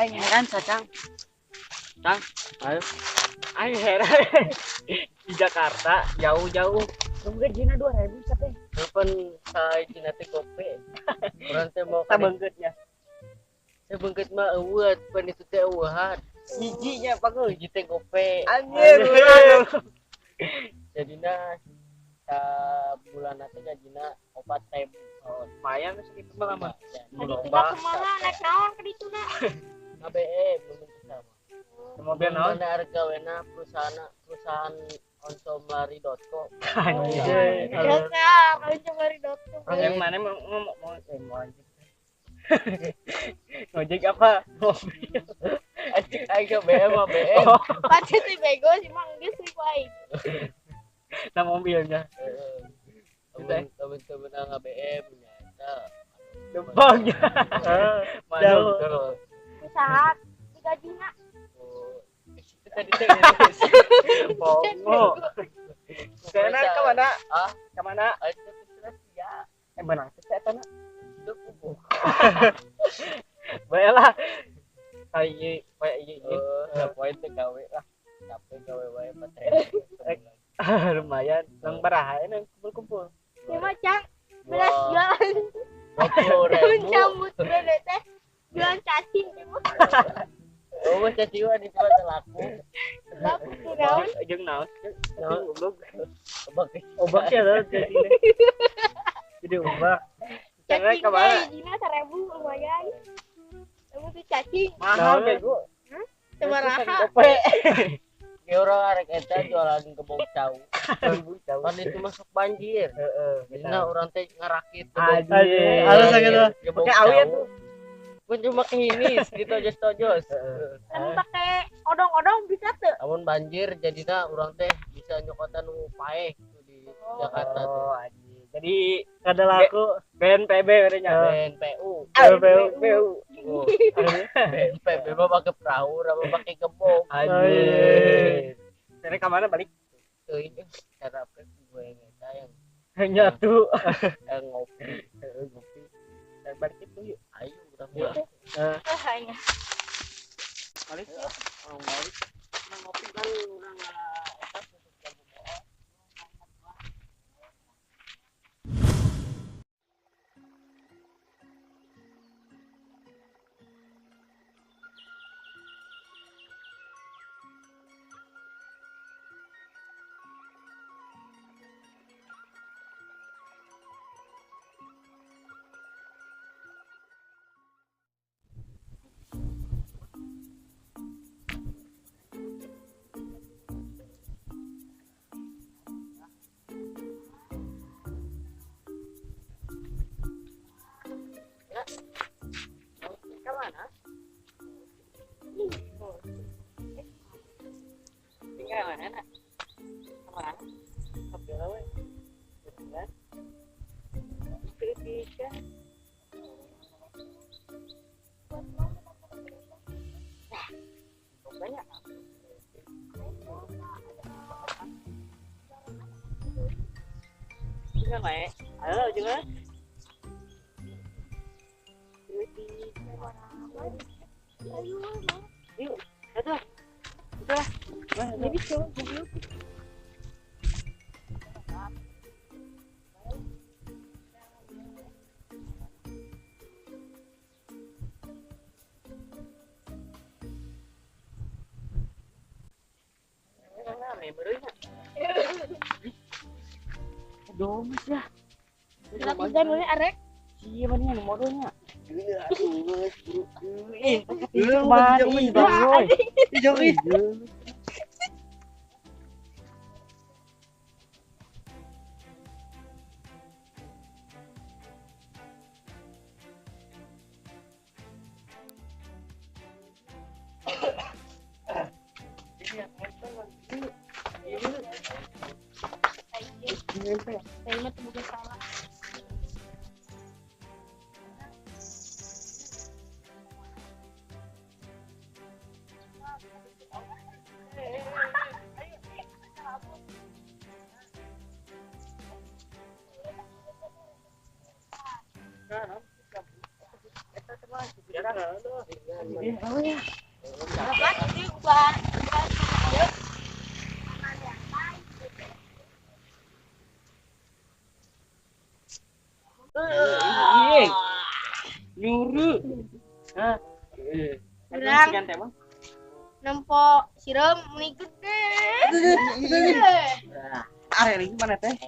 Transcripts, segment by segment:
aing heran Cang. Cang, ayo. Aing heran. Di Jakarta jauh-jauh. Gajinya 2.000 teh. Depan saya Cina teh gope. Orang teh mau Sabeungkeutnya. Sebeungkeut mah eueuh, pan itu teh eueuhan. Hijinya pageuy. Hiji teh gope. Anjir. Jadina bulan teh gajina 4.000. Oh, lumayan segitu mah lama. Tadi tuna kumaha naik naon ka dituna? KBM mun sama. Mobil naon? Mana hargawena perusahaan onsomlari.com. Anjir. Biasa, kalau cemari dokter. Yang mana mau anjing. Ngojek apa? Mobil. Anjing aing BM mah BM. Pasti tuh bego sih mang geus sih baik. Nah mobilnya. Temen-temen BM nya eta. Debangnya. Manuk terus. Usaha digajina. Itu tadi teh geus. Bongo. Sana ke mana? Ah, Ke mana? itu ya. Benang teh eta na. Itu kubuk. Baiklah. Kayak ieu. Nah, poin teh gawe lah. Capek gawe wae 4.000. Lumayan. Nang baraha enak kumpul-kumpul. Ya macam belas jualan. 20.000. Mencambut brode teh. Jualan cacing cuma. Oh, mah caciwa dijual teh laku. Laku tuh naon? Jeung naon? Goblok. Kebak. Obak ya lah jadi. Jadi obak. Cara Cacing ka mana? hijina 1.000 lumayan. Kamu tuh cacing. Mahal bego. Sabaraha. Gope. Ge urang arek eta jualan kebong cau. Jauh. Kan itu masuk banjir. Heeh. Dina urang teh ngarakit Anjir. Halus gitu. Pakai awet tuh. Pun cuma kehinis gitu tojos. Kamu pakai odong-odong bisa tuh. Namun banjir jadinya urang teh bisa nyokotan nu paeh gitu di Jakarta tuh. Oh, anjing. Jadi kada laku BNPB katanya. BNPU. BNPU. Oh, BNPB mah pakai perahu, apa pakai gebong. Anjir. Jadi ke mana balik? Tuh ini cara apa gue ngeta yang Nyatu. ngopi. Ngopi. Dan balik itu yuk. Ayo udah pulang. Hanya. Balik yuk. Oh, balik. Nah, ngopi kan urang eta tutup jam 2. Ke mana? Tinggal mana nak? Ke mana? Ke Belawe. Betul. Kritika. Nah, banyak. Tinggal mana? Halo juga. Yuk, datang. Udah. Jadi coba dulu. Aduh, Mas ya. Nanti kan mulai arek. Iya mana yang modelnya? Mati Bang. Jogi. Saya mah tuh salah. Biar Ini ubah. Nyuru. Hah? Bilang. Sekian tema. Nempo siram menikut deh. Ah, ini gimana teh?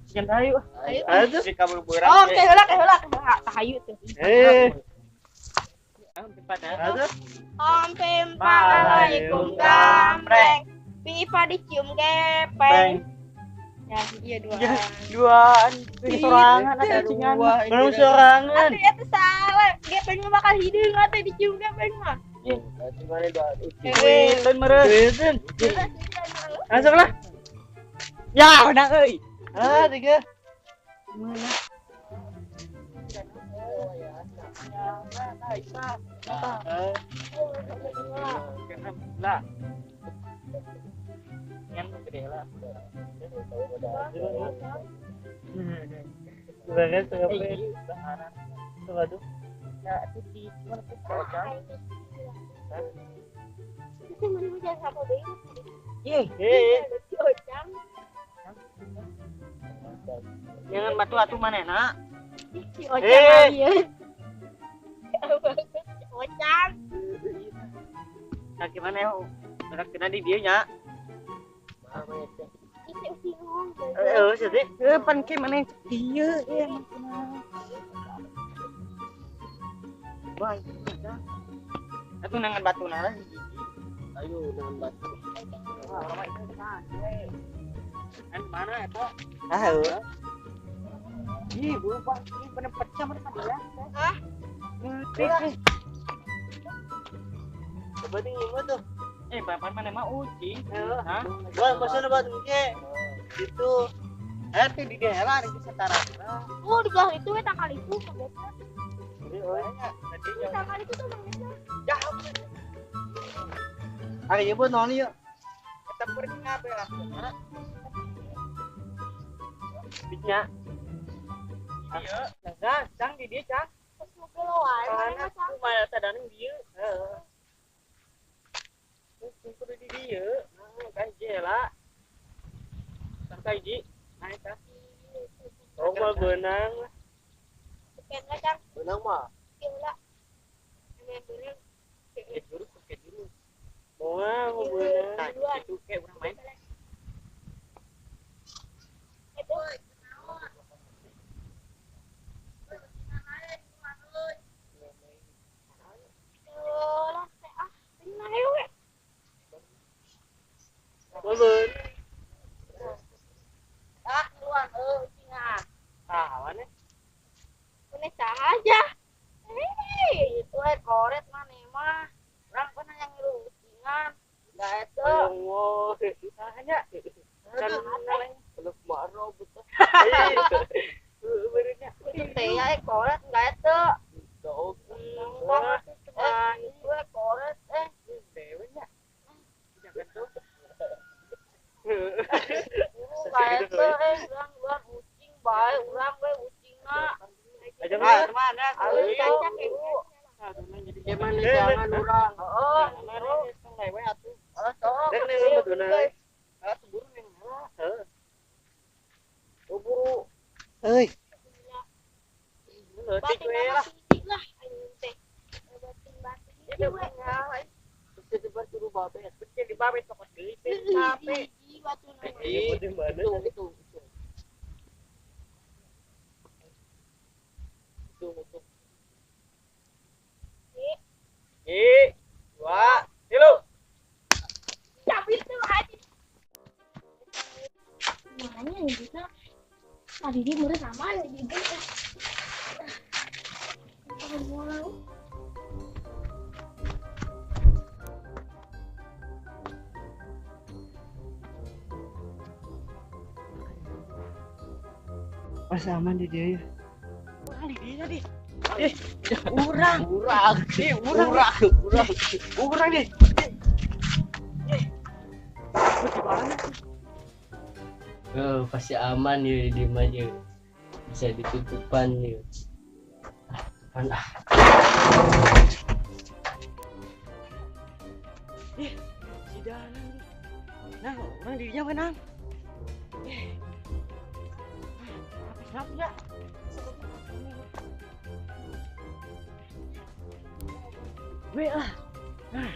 Sekian tayo. Ayo di kabur burang. Oh, kayak tahayu tuh. Aduh. Assalamualaikum gambreng. Pipa dicium gepeng. Ya, iya Duaan. Sorangan ada cingan. Belum sorangan. Atuh eta salah. Gepeng mah bakal hidung atuh dicium gepeng mah. Gimana doa Dan meureun. Langsung lah. Ya, menang euy. Ah, tiga. Mana? Lah. Yang gede lah. Sebenarnya sampai sehara. Waduh. Ya, itu sih cuma kocak. Itu mana jangan sama deui. Jangan batu atuh manehna. Si Ocang ieu. Ocang. Nah, gimana ya? Berak kena di dia nya. Itu bingung. Sedih. Pan ke mana dieu ya maksudna. Baik. Atuh nangan batu na. ayo dengan batu Kan mana eta? Tahu. Ih, bulu Pak, ini bener pecah mana dia? Hah? Ngetik. Coba di imut tuh. Papan mana mah uji. Hah? gua maksudnya batu ke itu Tuh di daerah di setara. Oh, di belakang itu tak kali itu biasa. Jadi orangnya tadi Tak kali itu tuh biasa. jauh. hari ibu non yuk Kita pergi ngabe lah. Bitnya. Iya, cang di dia cang. Terus mau keluar, Karena mana macam? aku malah sadar dia. Terus kudu di dia. Kan jela. Sampai ji. Naik kan. Oh, mau benang. Sekian macam. benang mah Gila. Ini benang. Ke jurus. Mau benang. Nah, itu kayak orang main. Itu. Lah, benar ya, we. Mau ben. Keluar, singa. Kawan ya. Ini saja. Itu koret mana mah. Orang pernah yang ngilu singan. Enggak itu. Oh, hanya. Kan belum marah betul Benernya. Itu teh ya koret enggak itu. tahu Itu koret Dewenya. Jangan tuh. enggak itu urang ucing bae urang we ucingna. Aja mah mana? Alus cacak ibu. gimana jangan orang Oh, Sangai we atuh. sok. Dan nih betul seburu yang ngalah. buru Euy. Batin Letik we lah. lah anjing teh. Batin. Itu we. itu baru babet Pecah di babet sok deui capek. Batu nama. di mana itu Dua, tilu. Cabut tuh aja. Makanya yang bisa tadi dia murah sama ya juga. Pas aman di dia ya. Wah, di dia tadi. urang Urang deh. pasti aman ya di aja bisa ditutupan ya Mana? Ih, si Danang. Nang, orang dirinya menang. Kenapa ya? Weh lah. Nah,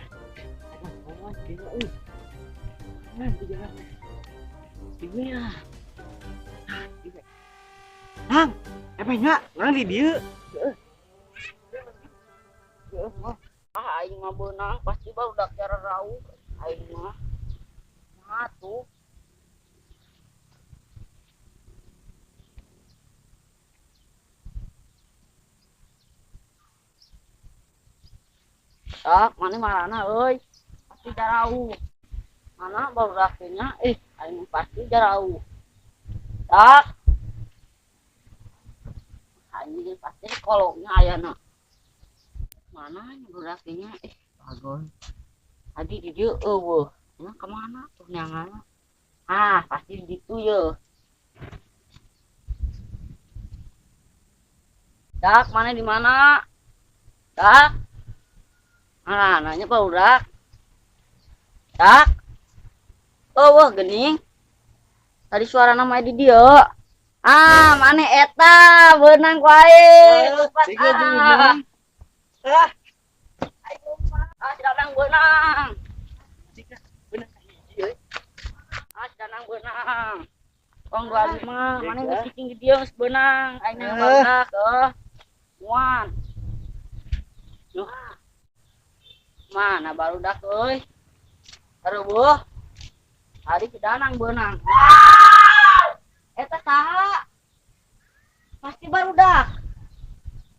ngomong dia Nah, di jalan. Di lah. Nah, di Nang, apa enggak? Orang di dia. Aing mah beunang pasti barudak cara rauh. Aing mah atuh. Tak, mana marana euy. Pasti jarau. Mana barudak nya aing pasti jarau. Tak. Aing pasti kolongnya ayana. Mana barudak nya bagus. Tadi di dieu eueuh. Nya kemana tuh nyangana? Ah, pasti di ditu ye. Dak, mana di mana? Dak. Ah, nanya barudak. Dak. Oh, wah gening. Tadi suara nama di dia. Ah, mana eta? Beunang ku aing. Tiga beunang. Ah, si Danang beunang. Tiga beunang hiji euy. Ah, si Danang beunang. Tong 25, mana geus cicing di dia geus beunang. Aing nang barudak muan. Duh. Mana barudak euy? Areueuh. Tadi si Danang beunang. Eta saha? Pasti barudak.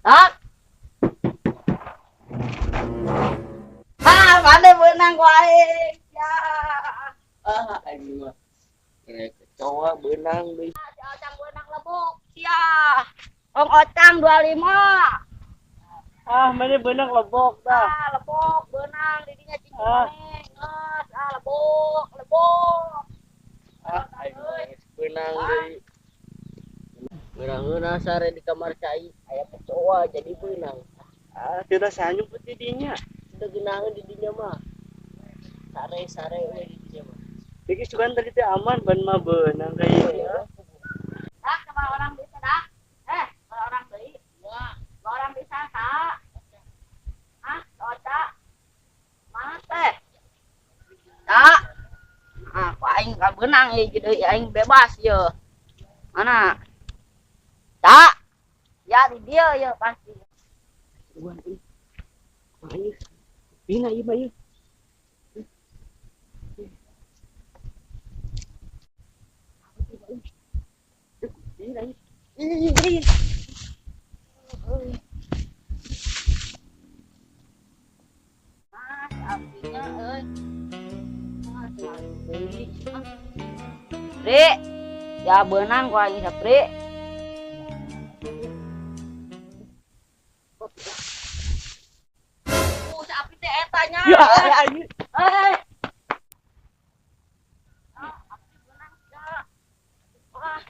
Tak. Ah, mana beunang ku aing. Ya. Aing mah. Kecoa beunang deui. Si Ocang beunang lebok. Sia. Om Ocang 25. Ah, mana beunang lebok dah. Ah, lebok beunang di dinya cicing maneh. Ngeus, lebok, lebok. Ah, aing geus beunang deui. Beunang sare di kamar cai aya kecoa jadi beunang. Ah, tidak sanyu putih dinya. Teu geunaheun di dinya mah. Sare-sare we di dinya mah. Jadi sugan tadi teh aman ban mah beunang kayaknya. Dak, sama orang bisa dak. Kalau orang beli. Ya. Kalau orang bisa tak. Ah, Oca. Mana teh? Tak. Ah, ku aing ka beunang ye jadi aing bebas ye. Mana? Tak. Ya di dia ya pasti. Gua ini. Ayo. Bina ieu mah ieu. Bina ieu. Ih. Apinya euy. Pri. Ya beunang ku aing sapri. Si api teh eta nya. Ya, anjir. Hei. Ah, api beunang ya. Wah.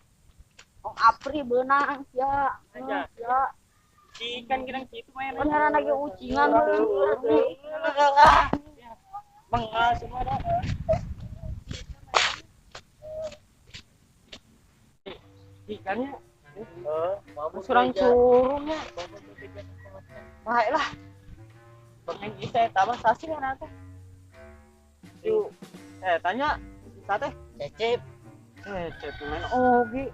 Oh, apri beunang ya. Aja. Ya. Ikan kirang kitu main. Beneran lagi ucingan. Mengal semua dah. Ikannya Surang curungnya. Baiklah. Pengen kita tambah sasi kan nanti. Yuk. Tanya sate. Cecep. Cep main ogi.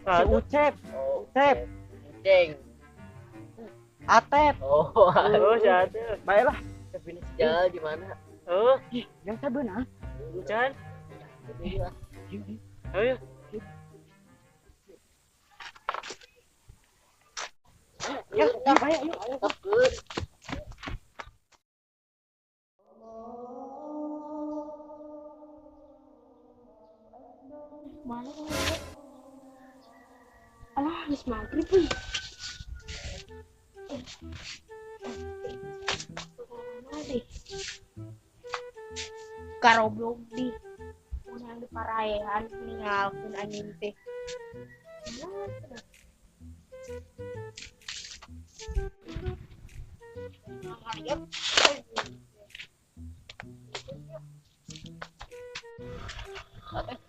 Si Ucep. Oh, Cep. Ceng. Atep. Oh, si Atep. Baiklah. tapi ini sejal di mana? Oh, yang saya benar. Hujan. Iya. Ayo. Ya, ayo, ayo. Takut. Mana? Alah, habis maghrib nih. Karoblog di unang di parayahan ningalkeun anjeun teh. Ate